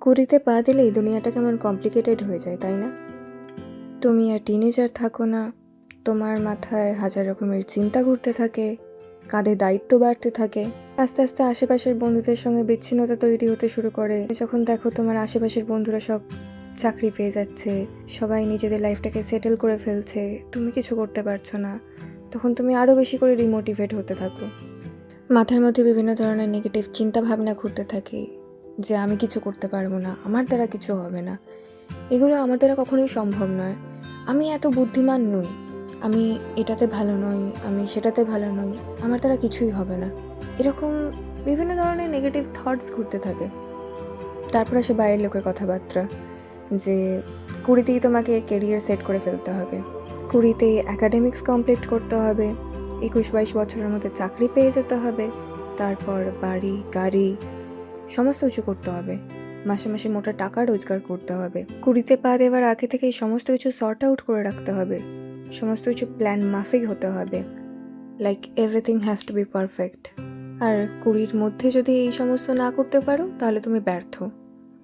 কুড়িতে পা দিলেই দুনিয়াটা কেমন কমপ্লিকেটেড হয়ে যায়, তাই না? তুমি আর টিনেজার থাকো না, তোমার মাথায় হাজার রকমের চিন্তা ঘুরতে থাকে, কাঁধে দায়িত্ব বাড়তে থাকে। আস্তে আস্তে আশেপাশের বন্ধুদের সঙ্গে বিচ্ছিন্নতা তৈরি হতে শুরু করে। যখন দেখো তোমার আশেপাশের বন্ধুরা সব চাকরি পেয়ে যাচ্ছে, সবাই নিজেদের লাইফটাকে সেটেল করে ফেলছে, তুমি কিছু করতে পারছো না, তখন তুমি আরও বেশি করে ডিমোটিভেট হতে থাকো। মাথার মধ্যে বিভিন্ন ধরনের নেগেটিভ চিন্তা ভাবনা ঘুরতে থাকে যে আমি কিছু করতে পারবো না, আমার দ্বারা কিছু হবে না, এগুলো আমার দ্বারা কখনোই সম্ভব নয়, আমি এত বুদ্ধিমান নই, আমি এটাতে ভালো নই, আমি সেটাতে ভালো নই, আমার দ্বারা কিছুই হবে না, এরকম বিভিন্ন ধরনের নেগেটিভ থটস ঘুরতে থাকে। তারপর আসে বাইরের লোকের কথাবার্তা যে 20তেই তোমাকে কেরিয়ার সেট করে ফেলতে হবে, 20তেই অ্যাকাডেমিক্স কমপ্লিট করতে হবে, 21-22 বছরের মধ্যে চাকরি পেয়ে যেতে হবে, তারপর বাড়ি গাড়ি সমস্ত কিছু করতে হবে, মাসে মাসে মোটা টাকা রোজগার করতে হবে, 20তে পা দেওয়ার আগে থেকেই সমস্ত কিছু সর্ট আউট করে রাখতে হবে, সমস্ত কিছু প্ল্যান মাফিক হতে হবে, like everything has to be perfect. আর 20-র মধ্যে যদি এই সমস্ত না করতে পারো তাহলে তুমি ব্যর্থ,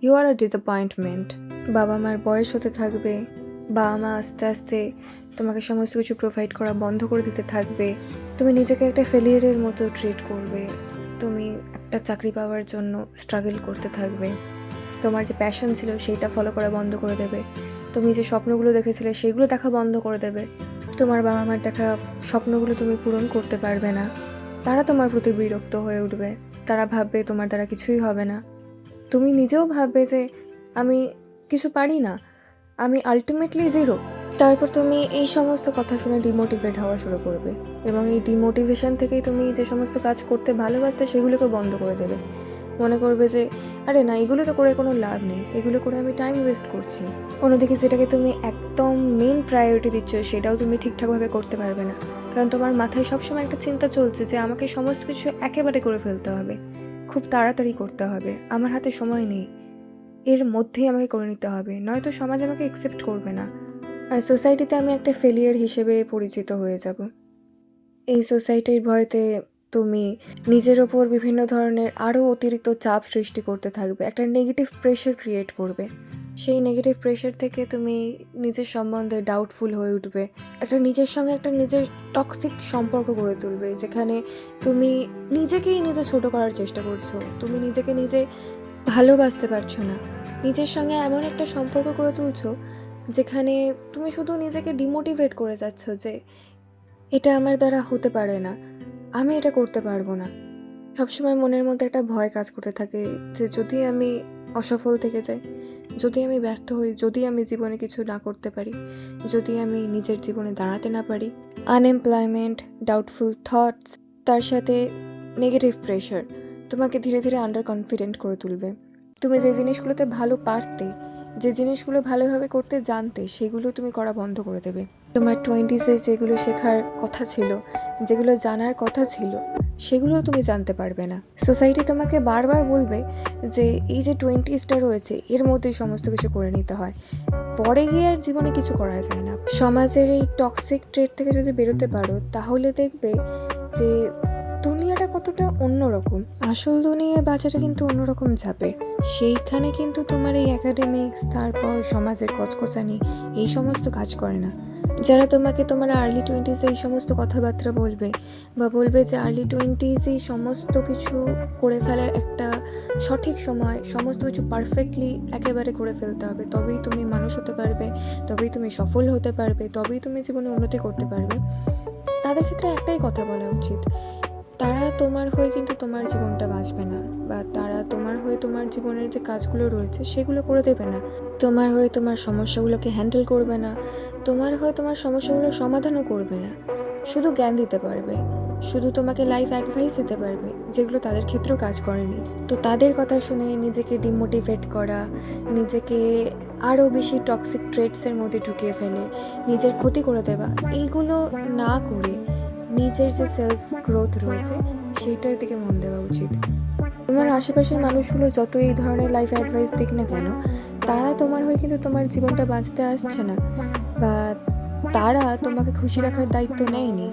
ইউ আর আ ডিসঅ্যাপয়েন্টমেন্ট। বাবা মার বয়স হতে থাকবে, বাবা মা আস্তে আস্তে তোমাকে সমস্ত কিছু প্রোভাইড করা বন্ধ করে দিতে থাকবে, তুমি নিজেকে একটা ফেলিয়ারের মতো ট্রিট করবে, তুমি একটা চাকরি পাওয়ার জন্য স্ট্রাগল করতে থাকবে, তোমার যে প্যাশন ছিল সেইটা ফলো করা বন্ধ করে দেবে, তুমি যে স্বপ্নগুলো দেখেছিলে সেগুলো দেখা বন্ধ করে দেবে, তোমার বাবা মার দেখা স্বপ্নগুলো তুমি পূরণ করতে পারবে না, তারা তোমার প্রতি বিরক্ত হয়ে উঠবে, তারা ভাববে তোমার দ্বারা কিছুই হবে না, তুমি নিজেও ভাববে যে আমি কিছু পারি না, আমি আলটিমেটলি জিরো। তারপর তুমি এই সমস্ত কথা শুনে ডিমোটিভেট হওয়া শুরু করবে এবং এই ডিমোটিভেশন থেকেই তুমি যে সমস্ত কাজ করতে ভালোবাসতে সেগুলোকে বন্ধ করে দেবে, মনে করবে যে আরে না, এগুলো তো করে কোনো লাভ নেই, এগুলো করে আমি টাইম ওয়েস্ট করছি। অন্যদিকে যেটাকে তুমি একদম মেন প্রায়োরিটি দিচ্ছ সেটাও তুমি ঠিকঠাকভাবে করতে পারবে না, কারণ তোমার মাথায় সবসময় একটা চিন্তা চলছে যে আমাকে সমস্ত কিছু একেবারে করে ফেলতে হবে, খুব তাড়াতাড়ি করতে হবে, আমার হাতে সময় নেই, এর মধ্যেই আমাকে করে নিতে হবে, নয়তো সমাজ আমাকে অ্যাকসেপ্ট করবে না, আর সোসাইটিতে আমি একটা ফেলিয়ার হিসেবে পরিচিত হয়ে যাব। এই সোসাইটির ভয়তে তুমি নিজের ওপর বিভিন্ন ধরনের আরও অতিরিক্ত চাপ সৃষ্টি করতে থাকবে, একটা নেগেটিভ প্রেশার ক্রিয়েট করবে, সেই নেগেটিভ প্রেশার থেকে তুমি নিজের সম্বন্ধে ডাউটফুল হয়ে উঠবে, একটা নিজের সঙ্গে একটা নিজের টক্সিক সম্পর্ক গড়ে তুলবে যেখানে তুমি নিজেকেই নিজে ছোট করার চেষ্টা করছো, তুমি নিজেকে নিজে ভালোবাসতে পারছো না, নিজের সঙ্গে এমন একটা সম্পর্ক গড়ে তুলছো যেখানে তুমি শুধু নিজেকে ডিমোটিভেট করে যাচ্ছ যে এটা আমার দ্বারা হতে পারে না, আমি এটা করতে পারবো না। সবসময় মনের মধ্যে একটা ভয় কাজ করতে থাকে যে যদি আমি অসফল থেকে যাই, যদি আমি ব্যর্থ হই, যদি আমি জীবনে কিছু না করতে পারি, যদি আমি নিজের জীবনে দাঁড়াতে না পারি। আনএমপ্লয়মেন্ট, ডাউটফুল থটস, তার সাথে নেগেটিভ প্রেশার তোমাকে ধীরে ধীরে আন্ডার কনফিডেন্ট করে তুলবে। তুমি যে জিনিসগুলোতে ভালো পারতে, যে জিনিসগুলো ভালোভাবে করতে জানতে, সেগুলো তুমি করা বন্ধ করে দেবে। তোমার 20s যেগুলো শেখার কথা ছিল, যেগুলো জানার কথা ছিল, সেগুলো তুমি জানতে পারবে না। সোসাইটি তোমাকে বারবার বলবে যে এই যে 20sটা রয়েছে এর মধ্যেই সমস্ত কিছু করে নিতে হয়, পরে গিয়ে আর জীবনে কিছু করা যায় না। সমাজের এই টক্সিক ট্রেড থেকে যদি বেরোতে পারো তাহলে দেখবে যে দুনিয়াটা কতটা অন্যরকম, আসল দুনিয়ায় বাঁচাটা কিন্তু অন্যরকম যাবে। সেইখানে কিন্তু তোমার এই একাডেমিক্স, তারপর সমাজের কচকচানি এই সমস্ত কাজ করে না। যারা তোমাকে তোমার আর্লি 20s এই সমস্ত কথাবার্তা বলবে বা বলবে যে আর্লি 20s এই সমস্ত কিছু করে ফেলার একটা সঠিক সময়, সমস্ত কিছু পারফেক্টলি একেবারে করে ফেলতে হবে, তবেই তুমি মানুষ হতে পারবে, তবেই তুমি সফল হতে পারবে, তবেই তুমি জীবনে উন্নতি করতে পারবে, তাদের ক্ষেত্রে একটাই কথা বলা উচিত, তারা তোমার হয়ে কিন্তু তোমার জীবনটা বাঁচবে না, বা তারা তোমার হয়ে তোমার জীবনের যে কাজগুলো রয়েছে সেগুলো করে দেবে না, তোমার হয়ে তোমার সমস্যাগুলোকে হ্যান্ডেল করবে না, তোমার হয়ে তোমার সমস্যাগুলোর সমাধানও করবে না, শুধু জ্ঞান দিতে পারবে, শুধু তোমাকে লাইফ অ্যাডভাইস দিতে পারবে, যেগুলো তাদের ক্ষেত্রেও কাজ করেনি। তো তাদের কথা শুনে নিজেকে ডিমোটিভেট করা, নিজেকে আরও বেশি টক্সিক ট্রেটসের মধ্যে ঢুকিয়ে ফেলে নিজের ক্ষতি করে দেওয়া, এইগুলো না করে নিজের যে সেলফ গ্রোথ রয়েছে সেইটার দিকে মন দেওয়া উচিত। তোমার আশেপাশের মানুষগুলো যত এই ধরনের লাইফ অ্যাডভাইস দিক না কেন, তারা তোমার হয়ে কিন্তু তোমার জীবনটা বাঁচতে আসছে না, বা তারা তোমাকে খুশি রাখার দায়িত্ব নেয়নি।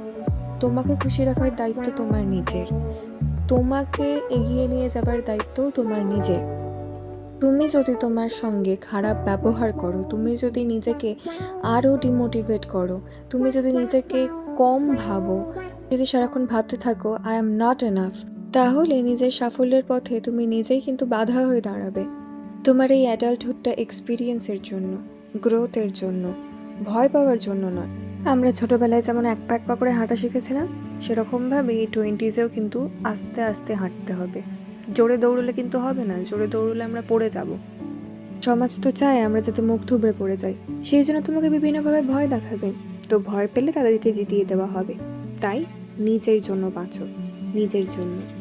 তোমাকে খুশি রাখার দায়িত্ব তোমার নিজের, তোমাকে এগিয়ে নিয়ে যাবার দায়িত্ব তোমার নিজের। তুমি যদি তোমার সঙ্গে খারাপ ব্যবহার করো, তুমি যদি নিজেকে আরও ডিমোটিভেট করো, তুমি যদি নিজেকে কম ভাবো, যদি সারাক্ষণ ভাবতে থাকো আই অ্যাম নট এনাফ, তাহলে নিজের সাফল্যের পথে তুমি নিজেই কিন্তু বাধা হয়ে দাঁড়াবে। তোমার এই অ্যাডাল্টহুডটা এক্সপিরিয়েন্সের জন্য, গ্রোথের জন্য, ভয় পাওয়ার জন্য নয়। আমরা ছোটোবেলায় যেমন এক পা এক পা করে হাঁটা শিখেছিলাম, সেরকমভাবে এই 20s-এও কিন্তু আস্তে আস্তে হাঁটতে হবে। জোরে দৌড়লে কিন্তু হবে না, জোরে দৌড়লে আমরা পড়ে যাব। সমাজ তো চায় আমরা যাতে মুখ থুবড়ে পড়ে যাই, সেই জন্য তোমাকে বিভিন্নভাবে ভয় দেখাবে। তো ভয় পেলে তাদেরকে জিতিয়ে দেওয়া হবে। তাই নিজের জন্য বাঁচো, নিজের জন্য।